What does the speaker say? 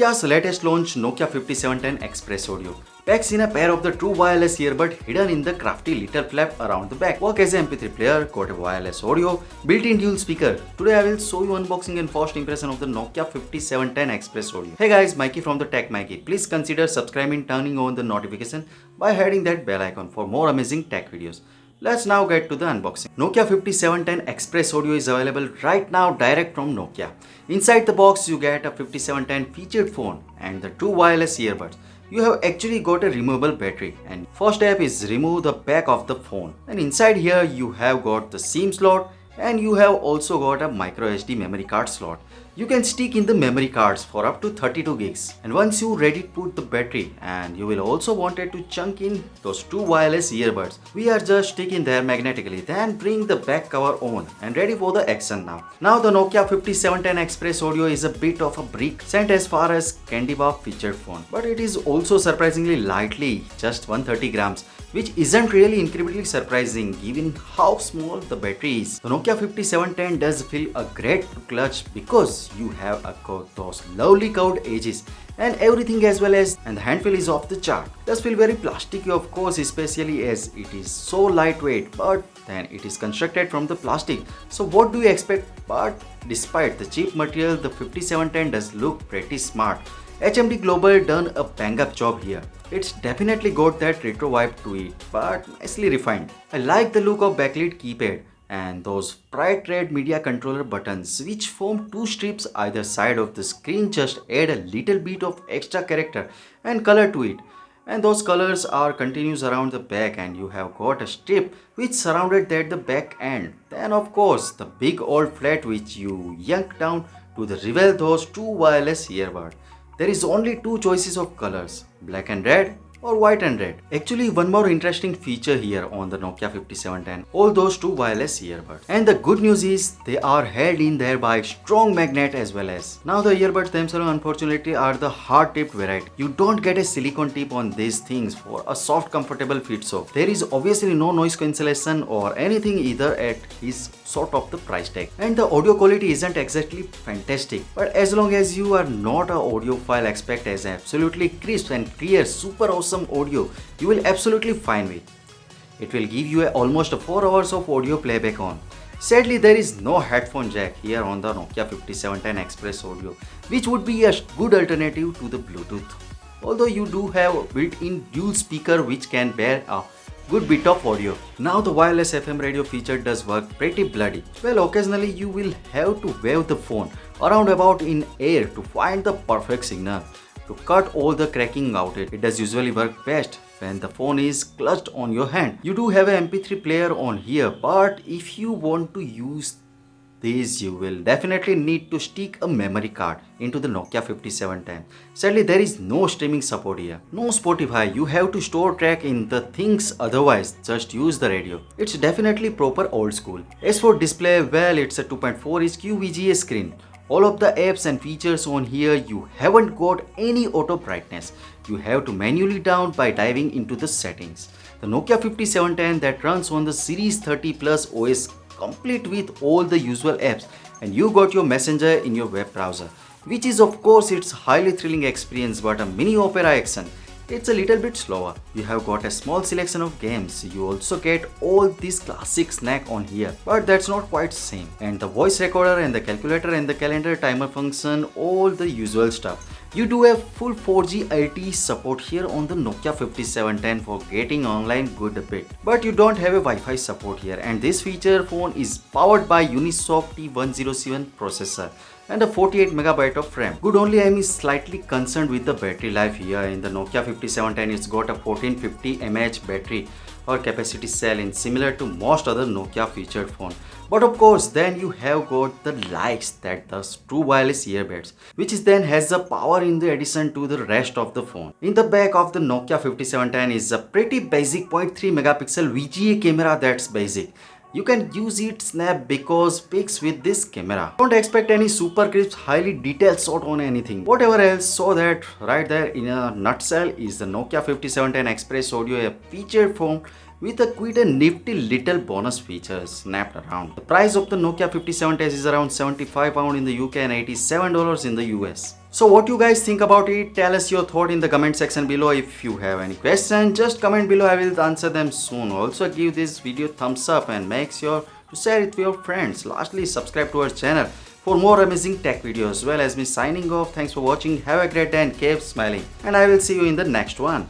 Nokia's latest launch, Nokia 5710 Xpress Audio, packs in a pair of the true wireless earbud hidden in the crafty little flap around the back. Work as an MP3 player, got a wireless audio, built-in dual speaker. Today I will show you unboxing and first impression of the Nokia 5710 Xpress Audio. Hey guys, Mikey from the Tech Mikey. Please consider subscribing, turning on the notification by hitting that bell icon for more amazing tech videos. Let's now get to the unboxing. Nokia 5710 Xpress Audio is available right now direct from Nokia. Inside the box you get a 5710 featured phone and the two wireless earbuds. You have actually got a removable battery, and first step is remove the back of the phone. And inside here you have got the SIM slot and you have also got a micro SD memory card slot. You can stick in the memory cards for up to 32 gigs. And once you ready to put the battery, and you will also wanted to chunk in those two wireless earbuds. We are just sticking there magnetically, then bring the back cover on and ready for the action now. Now the Nokia 5710 Xpress Audio is a bit of a brick sent as far as candy bar featured phone, but it is also surprisingly lightly, just 130 grams, which isn't really incredibly surprising given how small the battery is. The Nokia 5710 does feel a great clutch because you have got those lovely curved edges and everything as well as, and the hand feel is off the chart. Does feel very plasticky of course, especially as it is so lightweight, but then it is constructed from the plastic. So what do you expect? But despite the cheap material, the 5710 does look pretty smart. HMD Global done a bang up job here. It's definitely got that retro vibe to it, but nicely refined. I like the look of backlit keypad and those bright red media controller buttons which form two strips either side of the screen just add a little bit of extra character and color to it. And those colors are continuous around the back, and you have got a strip which surrounded at the back end. Then of course the big old flat which you yank down to reveal those two wireless earbuds. There is only two choices of colors, black and red or white and red. Actually, one more interesting feature here on the Nokia 5710, all those two wireless earbuds. And the good news is they are held in there by strong magnet as well as. Now the earbuds themselves unfortunately are the hard tipped variety. You don't get a silicone tip on these things for a soft comfortable fit, so there is obviously no noise cancellation or anything either at his sort of the price tag. And the audio quality isn't exactly fantastic, but as long as you are not a audiophile expect as absolutely crisp and clear super awesome audio, you will absolutely fine with. It will give you almost 4 hours of audio playback on. Sadly, there is no headphone jack here on the Nokia 5710 Xpress Audio, which would be a good alternative to the Bluetooth. Although you do have built-in dual speaker which can bear a good bit of audio. Now the wireless FM radio feature does work pretty bloody. Well, occasionally you will have to wave the phone around about in air to find the perfect signal to cut all the cracking out. It does usually work best when the phone is clutched on your hand. You do have an MP3 player on here, but if you want to use this, you will definitely need to stick a memory card into the Nokia 5710. Sadly, there is no streaming support here. No Spotify, you have to store track in the things, otherwise just use the radio. It's definitely proper old school. As for display, well, it's a 2.4-inch QVGA screen. All of the apps and features on here, you haven't got any auto brightness. You have to manually down by diving into the settings. The Nokia 5710 that runs on the Series 30 Plus OS, complete with all the usual apps, and you got your Messenger in your web browser, which is of course its highly thrilling experience, but a mini opera action. It's a little bit slower. You have got a small selection of games. You also get all these classic snack on here, but that's not quite same. And the voice recorder and the calculator and the calendar timer function, all the usual stuff. You do have full 4G LTE support here on the Nokia 5710 for getting online good a bit. But you don't have a Wi-Fi support here, and this feature phone is powered by Unisoc T107 processor and a 48MB of RAM. Good, only I am slightly concerned with the battery life here. In the Nokia 5710 it's got a 1450 mAh battery or capacity cell, in similar to most other Nokia featured phone. But of course then you have got the likes that the true wireless earbuds, which is then has the power in the addition to the rest of the phone. In the back of the Nokia 5710 is a pretty basic 0.3 megapixel VGA camera. That's basic. You can use it snap because pics with this camera. Don't expect any super crisp highly detailed shot on anything. Whatever else, so that right there in a nutshell is the Nokia 5710 Xpress Audio, a featured phone with a quite a nifty little bonus feature snapped around. The price of the Nokia 5710 is around £75 in the UK and $87 in the US. So what you guys think about it? Tell us your thought in the comment section below. If you have any questions, just comment below. I will answer them soon. Also give this video thumbs up and make sure to share it with your friends. Lastly, subscribe to our channel for more amazing tech videos. As well as me signing off. Thanks for watching. Have a great day and keep smiling. And I will see you in the next one.